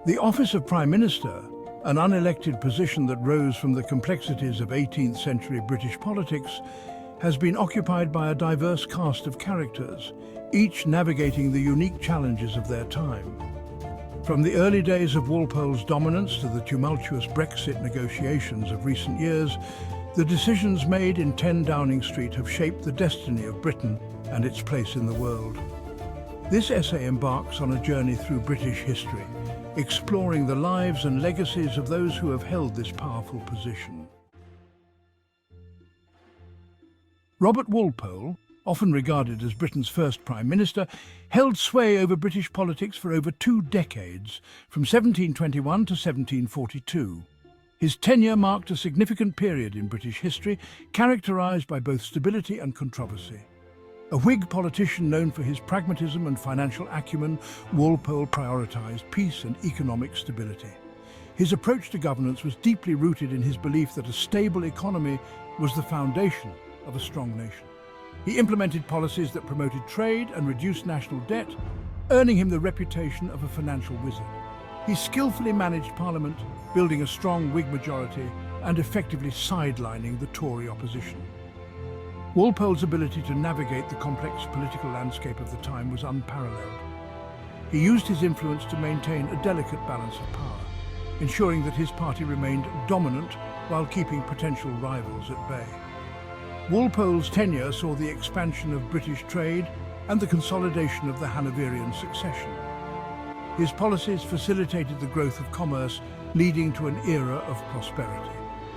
The office of Prime Minister, an unelected position that rose from the complexities of 18th century British politics, has been occupied by a diverse cast of characters, each navigating the unique challenges of their time. From the early days of Walpole's dominance to the tumultuous Brexit negotiations of recent years, the decisions made in 10 Downing Street have shaped the destiny of Britain and its place in the world. This essay embarks on a journey through British history, exploring the lives and legacies of those who have held this powerful position. Robert Walpole, often regarded as Britain's first Prime Minister, held sway over British politics for over 2 decades, from 1721 to 1742. His tenure marked a significant period in British history, characterised by both stability and controversy. A Whig politician known for his pragmatism and financial acumen, Walpole prioritised peace and economic stability. His approach to governance was deeply rooted in his belief that a stable economy was the foundation of a strong nation. He implemented policies that promoted trade and reduced national debt, earning him the reputation of a financial wizard. He skillfully managed Parliament, building a strong Whig majority and effectively sidelining the Tory opposition. Walpole's ability to navigate the complex political landscape of the time was unparalleled. He used his influence to maintain a delicate balance of power, ensuring that his party remained dominant while keeping potential rivals at bay. Walpole's tenure saw the expansion of British trade and the consolidation of the Hanoverian succession. His policies facilitated the growth of commerce, leading to an era of prosperity.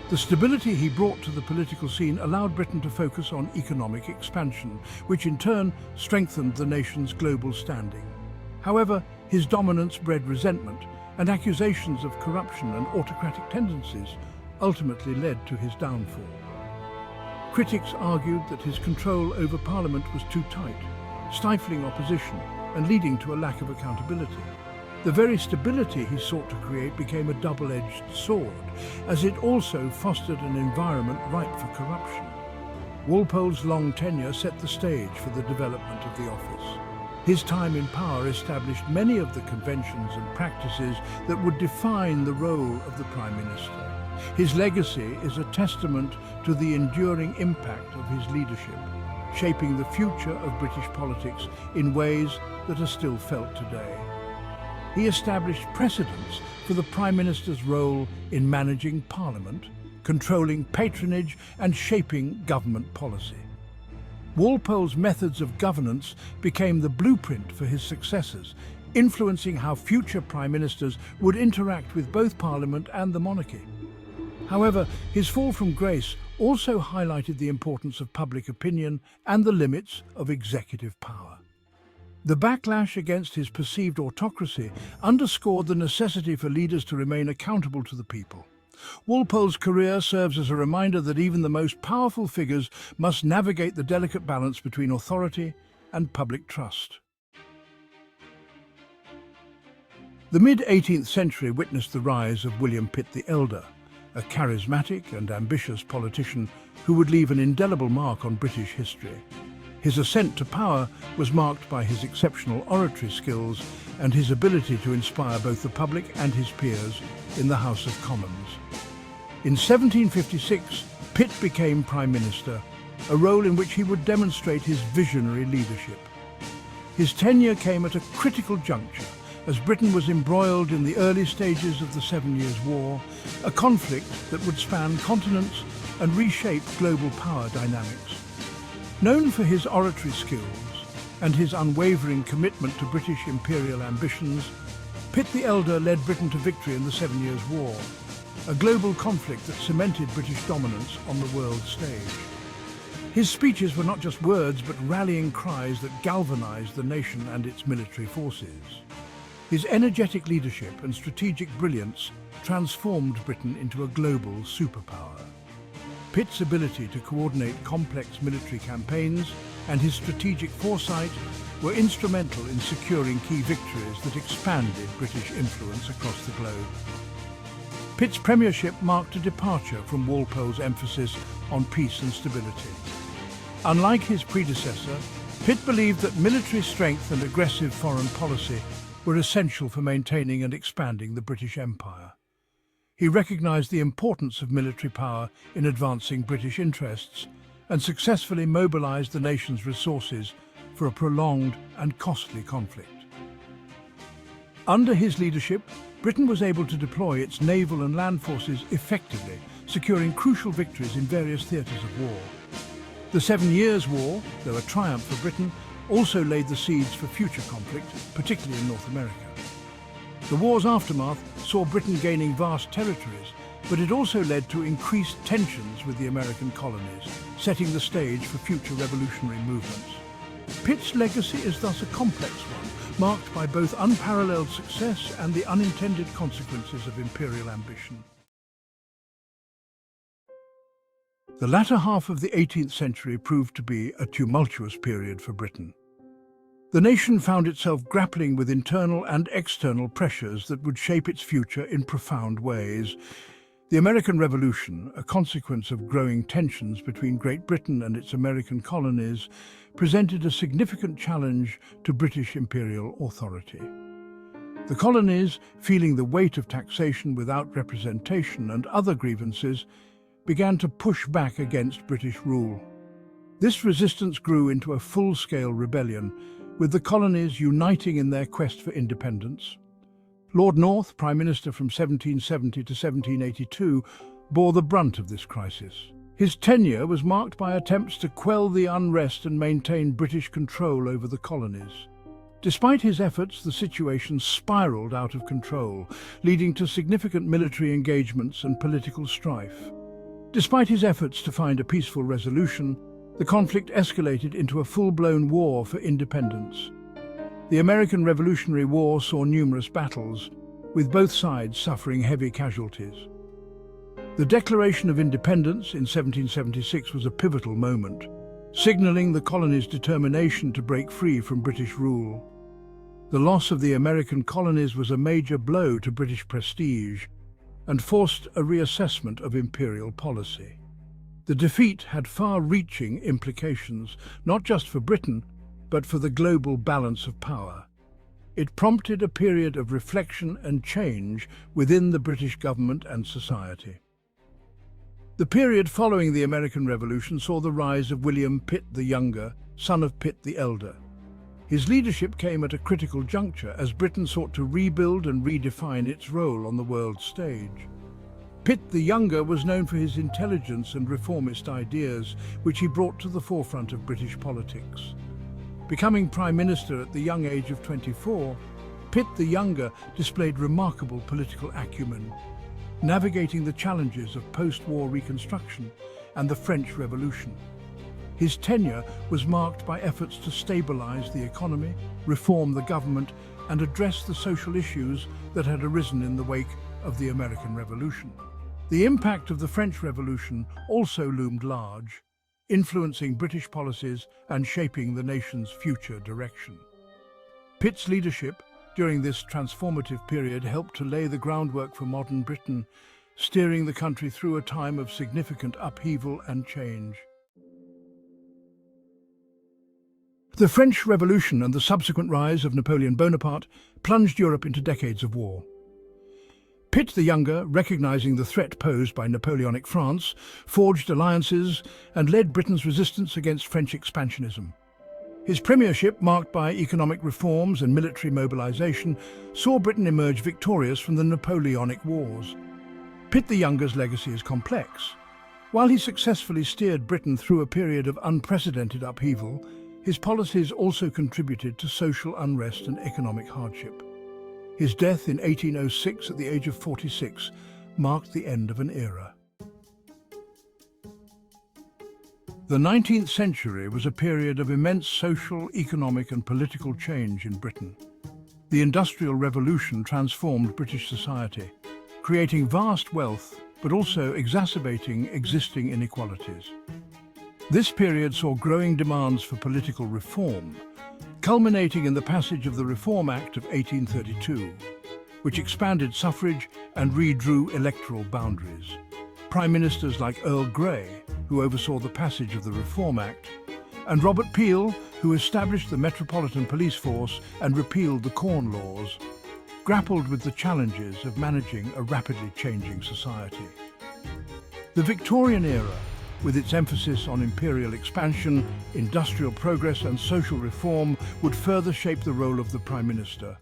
The stability he brought to the political scene allowed Britain to focus on economic expansion, which in turn strengthened the nation's global standing. However, his dominance bred resentment, and accusations of corruption and autocratic tendencies ultimately led to his downfall. Critics argued that his control over Parliament was too tight, stifling opposition and leading to a lack of accountability. The very stability he sought to create became a double-edged sword, as it also fostered an environment ripe for corruption. Walpole's long tenure set the stage for the development of the office. His time in power established many of the conventions and practices that would define the role of the Prime Minister. His legacy is a testament to the enduring impact of his leadership, shaping the future of British politics in ways that are still felt today. He established precedents for the Prime Minister's role in managing Parliament, controlling patronage and shaping government policy. Walpole's methods of governance became the blueprint for his successors, influencing how future Prime Ministers would interact with both Parliament and the monarchy. However, his fall from grace also highlighted the importance of public opinion and the limits of executive power. The backlash against his perceived autocracy underscored the necessity for leaders to remain accountable to the people. Walpole's career serves as a reminder that even the most powerful figures must navigate the delicate balance between authority and public trust. The mid-18th century witnessed the rise of William Pitt the Elder, a charismatic and ambitious politician who would leave an indelible mark on British history. His ascent to power was marked by his exceptional oratory skills and his ability to inspire both the public and his peers in the House of Commons. In 1756, Pitt became Prime Minister, a role in which he would demonstrate his visionary leadership. His tenure came at a critical juncture as Britain was embroiled in the early stages of the 7 Years' War, a conflict that would span continents and reshape global power dynamics. Known for his oratory skills and his unwavering commitment to British imperial ambitions, Pitt the Elder led Britain to victory in the 7 Years' War, a global conflict that cemented British dominance on the world stage. His speeches were not just words, but rallying cries that galvanized the nation and its military forces. His energetic leadership and strategic brilliance transformed Britain into a global superpower. Pitt's ability to coordinate complex military campaigns and his strategic foresight were instrumental in securing key victories that expanded British influence across the globe. Pitt's premiership marked a departure from Walpole's emphasis on peace and stability. Unlike his predecessor, Pitt believed that military strength and aggressive foreign policy were essential for maintaining and expanding the British Empire. He recognised the importance of military power in advancing British interests and successfully mobilised the nation's resources for a prolonged and costly conflict. Under his leadership, Britain was able to deploy its naval and land forces effectively, securing crucial victories in various theatres of war. The 7 Years' War, though a triumph for Britain, also laid the seeds for future conflict, particularly in North America. The war's aftermath saw Britain gaining vast territories, but it also led to increased tensions with the American colonies, setting the stage for future revolutionary movements. Pitt's legacy is thus a complex one, marked by both unparalleled success and the unintended consequences of imperial ambition. The latter half of the 18th century proved to be a tumultuous period for Britain. The nation found itself grappling with internal and external pressures that would shape its future in profound ways. The American Revolution, a consequence of growing tensions between Great Britain and its American colonies, presented a significant challenge to British imperial authority. The colonies, feeling the weight of taxation without representation and other grievances, began to push back against British rule. This resistance grew into a full-scale rebellion, with the colonies uniting in their quest for independence. Lord North, Prime Minister from 1770 to 1782, bore the brunt of this crisis. His tenure was marked by attempts to quell the unrest and maintain British control over the colonies. Despite his efforts, the situation spiraled out of control, leading to significant military engagements and political strife. Despite his efforts to find a peaceful resolution, the conflict escalated into a full-blown war for independence. The American Revolutionary War saw numerous battles, with both sides suffering heavy casualties. The Declaration of Independence in 1776 was a pivotal moment, signalling the colonies' determination to break free from British rule. The loss of the American colonies was a major blow to British prestige and forced a reassessment of imperial policy. The defeat had far-reaching implications, not just for Britain, but for the global balance of power. It prompted a period of reflection and change within the British government and society. The period following the American Revolution saw the rise of William Pitt the Younger, son of Pitt the Elder. His leadership came at a critical juncture as Britain sought to rebuild and redefine its role on the world stage. Pitt the Younger was known for his intelligence and reformist ideas, which he brought to the forefront of British politics. Becoming Prime Minister at the young age of 24, Pitt the Younger displayed remarkable political acumen, navigating the challenges of post-war reconstruction and the French Revolution. His tenure was marked by efforts to stabilise the economy, reform the government, and address the social issues that had arisen in the wake of the American Revolution. The impact of the French Revolution also loomed large, influencing British policies and shaping the nation's future direction. Pitt's leadership during this transformative period helped to lay the groundwork for modern Britain, steering the country through a time of significant upheaval and change. The French Revolution and the subsequent rise of Napoleon Bonaparte plunged Europe into decades of war. Pitt the Younger, recognizing the threat posed by Napoleonic France, forged alliances and led Britain's resistance against French expansionism. His premiership, marked by economic reforms and military mobilization, saw Britain emerge victorious from the Napoleonic Wars. Pitt the Younger's legacy is complex. While he successfully steered Britain through a period of unprecedented upheaval, his policies also contributed to social unrest and economic hardship. His death in 1806 at the age of 46 marked the end of an era. The 19th century was a period of immense social, economic and political change in Britain. The Industrial Revolution transformed British society, creating vast wealth but also exacerbating existing inequalities. This period saw growing demands for political reform, culminating in the passage of the Reform Act of 1832, which expanded suffrage and redrew electoral boundaries. Prime ministers like Earl Grey, who oversaw the passage of the Reform Act, and Robert Peel, who established the Metropolitan Police Force and repealed the Corn Laws, grappled with the challenges of managing a rapidly changing society. The Victorian era, with its emphasis on imperial expansion, industrial progress and social reform, would further shape the role of the Prime Minister.